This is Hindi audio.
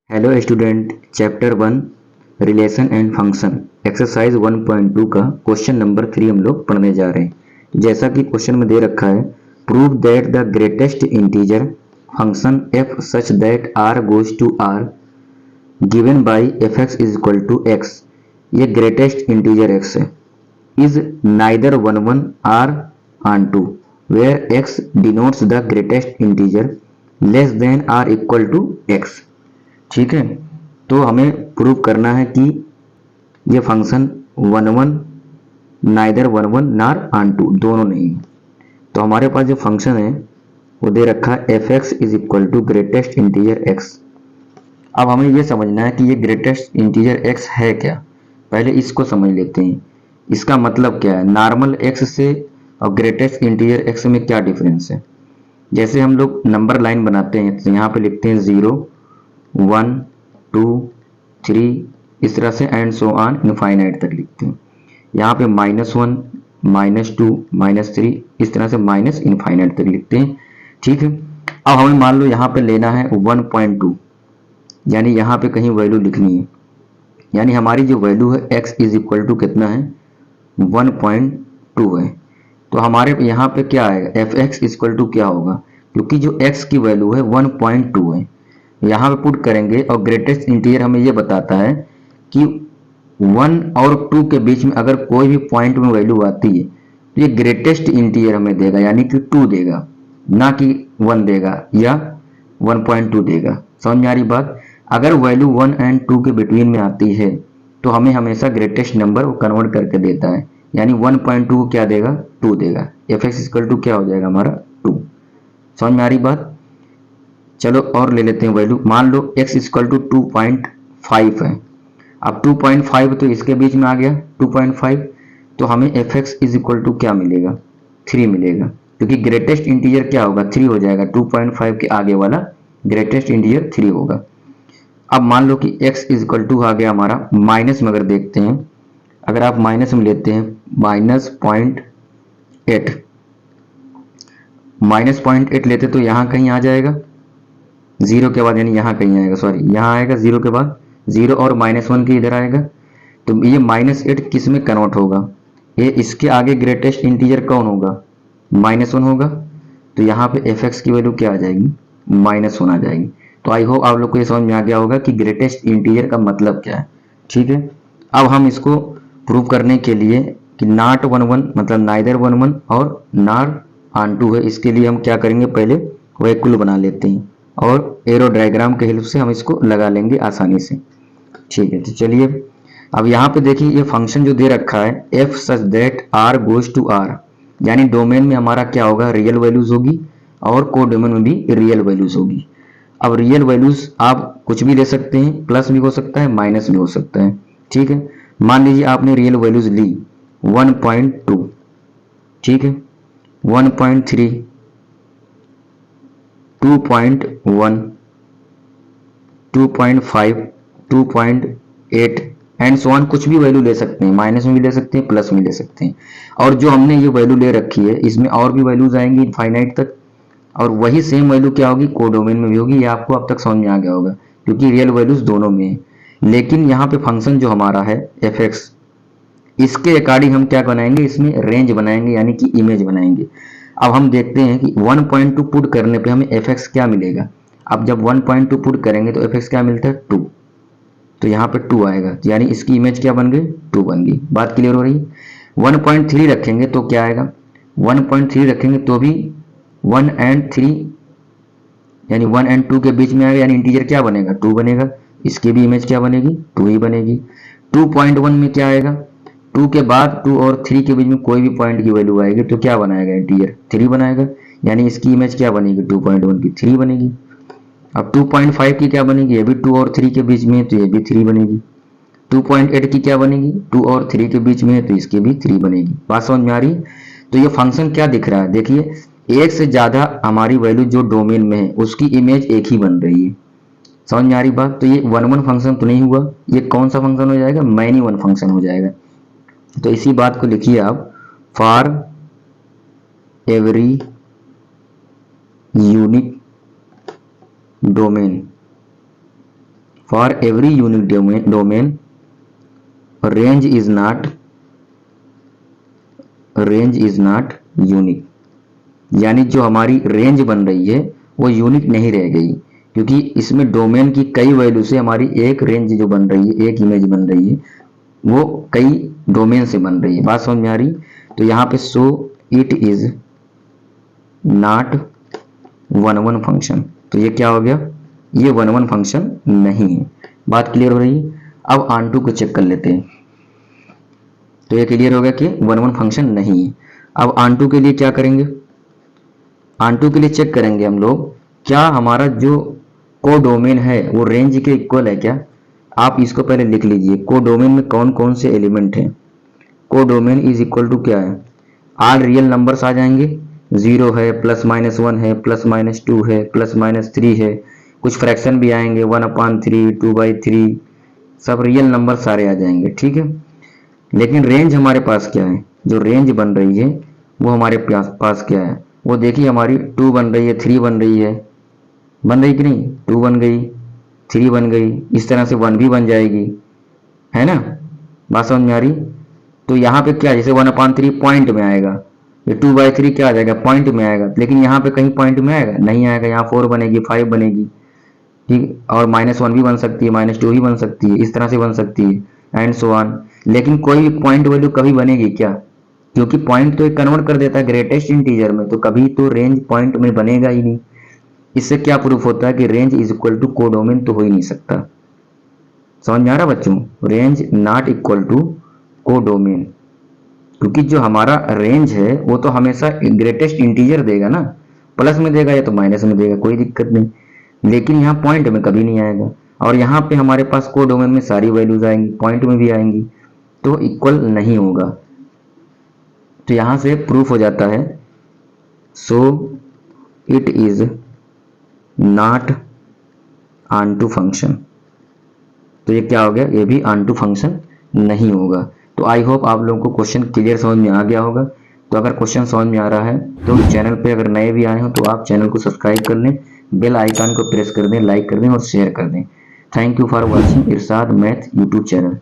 Hello student, chapter 1 relation and function exercise 1.2 का क्वेश्चन नंबर 3 हम लोग पढ़ने जा रहे हैं। तो जैसा कि क्वेश्चन में दे रखा है, prove that the greatest integer function F such that R goes to R given by F X is equal to X. ये ग्रेटेस्ट इंटीजर एक्स है, is neither 1 or onto where X denotes the greatest integer less than or equal to X. ठीक है, तो हमें प्रूव करना है कि ये फंक्शन 1 नाइदर 1 नार ऑन टू दोनों नहीं है। तो हमारे पास जो फंक्शन है वो दे रखा है F X is equal to greatest integer X. अब हमें ये समझना है कि ये ग्रेटेस्ट इंटीजर एक्स है क्या। पहले इसको समझ लेते हैं, इसका मतलब क्या है। नॉर्मल एक्स से और ग्रेटेस्ट इंटीजर एक्स में क्या डिफरेंस है। जैसे हम लोग नंबर लाइन बनाते हैं तो यहाँ पे लिखते हैं 0 1 2 3 इस तरह से एंड सो ऑन इनफाइनाइट तक लिखते हैं। यहाँ पे -1 -2 -3 इस तरह से माइनस इनफाइनाइट तक लिखते हैं। ठीक है, अब हमें मान लो यहाँ पे लेना है 1.2, यानी यहाँ पे कहीं वैल्यू लिखनी है। यानी हमारी जो वैल्यू है x इज इक्वल टू कितना है 1.2 है। तो हमारे यहाँ पे क्या आएगा, एफ एक्स इक्वल टू क्या होगा, क्योंकि जो x की वैल्यू है 1.2 है। यहाँ पे पुट करेंगे और ग्रेटेस्ट इंटीजर हमें ये बताता है कि 1 और 2 के बीच में अगर कोई भी पॉइंट में वैल्यू आती है तो ये ग्रेटेस्ट इंटीजर हमें देगा, यानी कि 2 देगा, ना कि 1 देगा या 1.2 देगा। समझ में आ रही बात। अगर वैल्यू 1 एंड 2 के बिटवीन में आती है तो हमें हमेशा ग्रेटेस्ट नंबर कन्वर्ट करके देता है, यानी 1.2 को क्या देगा 2 देगा। एफ एक्स इक्वल टू क्या हो जाएगा हमारा 2। समझ में आ रही बात। चलो और ले लेते हैं वैल्यू। मान लो x इक्वल टू 2.5 है। अब 2.5 तो इसके बीच में आ गया 2.5, तो हमें F X is equal to क्या मिलेगा 3 मिलेगा, क्योंकि ग्रेटेस्ट इंटीजर क्या होगा 3 हो जाएगा। 2.5 के आगे वाला ग्रेटेस्ट इंटीजर 3 होगा। अब मान लो कि x इज इक्वल टू आ गया हमारा माइनस में, अगर देखते हैं, अगर आप माइनस में लेते हैं -0.8 -0.8 लेते तो यहाँ कहीं आ जाएगा जीरो के बाद, यानी यहाँ कहीं आएगा, सॉरी यहाँ आएगा जीरो के बाद, जीरो और -1 के इधर आएगा। तो ये -8 किस में कन्वर्ट होगा, ये इसके आगे ग्रेटेस्ट इंटीजर कौन होगा -1 होगा। तो यहाँ पे एफ एक्स की वैल्यू क्या आ जाएगी -1 आ जाएगी। तो आई होप आप लोग को ये समझ में आ गया होगा कि ग्रेटेस्ट इंटीजर का मतलब क्या है। ठीक है, अब हम इसको प्रूव करने के लिए कि नॉट 1 मतलब नाइदर 1 और नॉट ऑन 2 है, इसके लिए हम क्या करेंगे, पहले वैक्यूल बना लेते हैं और एरो डायग्राम के हेल्प से हम इसको लगा लेंगे आसानी से। ठीक है, तो चलिए अब यहाँ पे देखिए ये फंक्शन जो दे रखा है F such that R goes to R, यानी डोमेन में हमारा क्या होगा रियल वैल्यूज होगी और को डोमेन में भी रियल वैल्यूज होगी। अब रियल वैल्यूज आप कुछ भी ले सकते हैं, प्लस भी हो सकता है माइनस भी हो सकता है। ठीक है, मान लीजिए आपने रियल वैल्यूज ली 1.2, ठीक है 1.3 2.1 2.5 2.8 एंड सो ऑन, कुछ भी वैल्यू ले सकते हैं, माइनस में भी ले सकते हैं प्लस में ले सकते हैं। और जो हमने ये वैल्यू ले रखी है इसमें और भी वैल्यूज आएंगी इनफाइनाइट तक, और वही सेम वैल्यू क्या होगी कोडोमेन में भी होगी। ये आपको अब तक समझ में आ गया होगा क्योंकि रियल वैल्यूज दोनों में है। लेकिन यहाँ पे फंक्शन जो हमारा है एफ एक्स, इसके अकॉर्डिंग हम क्या बनाएंगे, इसमें रेंज बनाएंगे यानी कि इमेज बनाएंगे। अब हम देखते हैं कि 1.2 पुट करने पे हमें एफ एक्स क्या मिलेगा। अब जब 1.2 पुट करेंगे तो एफ एक्स क्या मिलता है 2, तो यहाँ पे 2 आएगा, यानी इसकी इमेज क्या बन गई 2 बन गई। बात क्लियर हो रही है। 1.3 रखेंगे तो क्या आएगा, 1.3 रखेंगे तो भी 1 एंड 3 यानी 1 एंड 2 के बीच में आएगा, यानी इंटीजर क्या बनेगा 2 बनेगा, इसकी भी इमेज क्या बनेगी 2 ही बनेगी। 2.1 में क्या आएगा, 2 के बाद 2 और 3 के बीच में कोई भी पॉइंट की वैल्यू आएगी तो क्या बनाएगा इंटीजर 3 बनाएगा, यानी इसकी इमेज क्या बनेगी 2.1 की 3 बनेगी। अब 2.5 की क्या बनेगी, ये भी 2 और 3 के बीच में है तो ये भी 3 बनेगी। 2.8 की क्या बनेगी, 2 और 3 के बीच में है तो इसकी भी 3 बनेगी। बात समझ में आ रही है। तो ये फंक्शन क्या दिख रहा है, देखिए एक से ज्यादा हमारी वैल्यू जो डोमेन में है उसकी इमेज एक ही बन रही है। समझ में आ रही बात। तो ये 1 फंक्शन तो नहीं हुआ, ये कौन सा फंक्शन हो जाएगा मैनी 1 फंक्शन हो जाएगा। तो इसी बात को लिखिए आप, for every unique domain for every unique domain range is not unique, यानी जो हमारी रेंज बन रही है वो यूनिक नहीं रह गई, क्योंकि इसमें डोमेन की कई वैल्यू से हमारी एक रेंज जो बन रही है, एक इमेज बन रही है, वो कई डोमेन से बन रही है। बात समझ में आ रही? तो यहाँ पे सो it is not one function, तो ये क्या हो गया? ये वन फंक्शन नहीं है। बात क्लियर हो रही है? अब ऑन2 को चेक कर लेते हैं। तो ये क्लियर हो गया कि वन फंक्शन नहीं है। अब ऑन2 के लिए क्या करेंगे? ऑन2 के लिए चेक करेंगे हम लोग क्या हमारा जो कोडोमेन है वो रेंज के इक्वल है क्या। आप इसको पहले लिख लीजिए, कोडोमेन में कौन कौन से एलिमेंट हैं। कोडोमेन इज इक्वल टू क्या है? ऑल रियल नंबर्स आ जाएंगे, 0 है, +-1 है, +-2 है, +-3 है, कुछ फ्रैक्शन भी आएंगे, 1/3, 2/3, सब रियल नंबर सारे आ जाएंगे, ठीक है। लेकिन रेंज हमारे पास क्या है? जो रेंज बन रही है वो हमारे पास क्या है? वो देखिए हमारी 2 बन रही है, 3 बन रही है, बन रही कि नहीं? 2 बन गई, 3 बन गई, इस तरह से 1 भी बन जाएगी, है ना। बात समझ में आ रही? तो यहाँ पे क्या, जैसे 1/3 पॉइंट में आएगा, ये 2/3 क्या आ जाएगा? पॉइंट में आएगा। लेकिन यहाँ पे कहीं पॉइंट में आएगा? नहीं आएगा। यहाँ 4 बनेगी, 5 बनेगी, ठीक। और -1 भी बन सकती है, -2 भी बन सकती है, इस तरह से बन सकती है, एंड सो ऑन। लेकिन कोई भी पॉइंट वैल्यू कभी बनेगी क्या? क्योंकि पॉइंट तो एक कन्वर्ट कर देता है ग्रेटेस्ट इंटीजर में, तो कभी तो रेंज पॉइंट में बनेगा ही नहीं। इससे क्या प्रूफ होता है कि range is equal to codomain तो हो ही नहीं सकता। समझ में आ रहा बच्चों? Range not equal to codomain, क्योंकि जो हमारा रेंज है वो तो हमेशा ग्रेटेस्ट इंटीजर देगा ना, प्लस में देगा या तो माइनस में देगा, कोई दिक्कत नहीं। लेकिन यहाँ पॉइंट में कभी नहीं आएगा। और यहाँ पे हमारे पास कोडोमेन में सारी वैल्यूज आएंगी, पॉइंट में भी आएंगी, तो इक्वल नहीं होगा। तो यहाँ से प्रूफ हो जाता है so it is not onto function. तो ये क्या हो गया? ये भी ऑन2 फंक्शन नहीं होगा। तो आई होप आप लोगों को क्वेश्चन क्लियर समझ में आ गया होगा। तो अगर क्वेश्चन समझ में आ रहा है तो चैनल पे अगर नए भी आए हो तो आप चैनल को सब्सक्राइब कर लें, बेल आइकन को प्रेस कर दें, लाइक कर दें और शेयर कर दें। Thank you for watching Irshad math YouTube channel.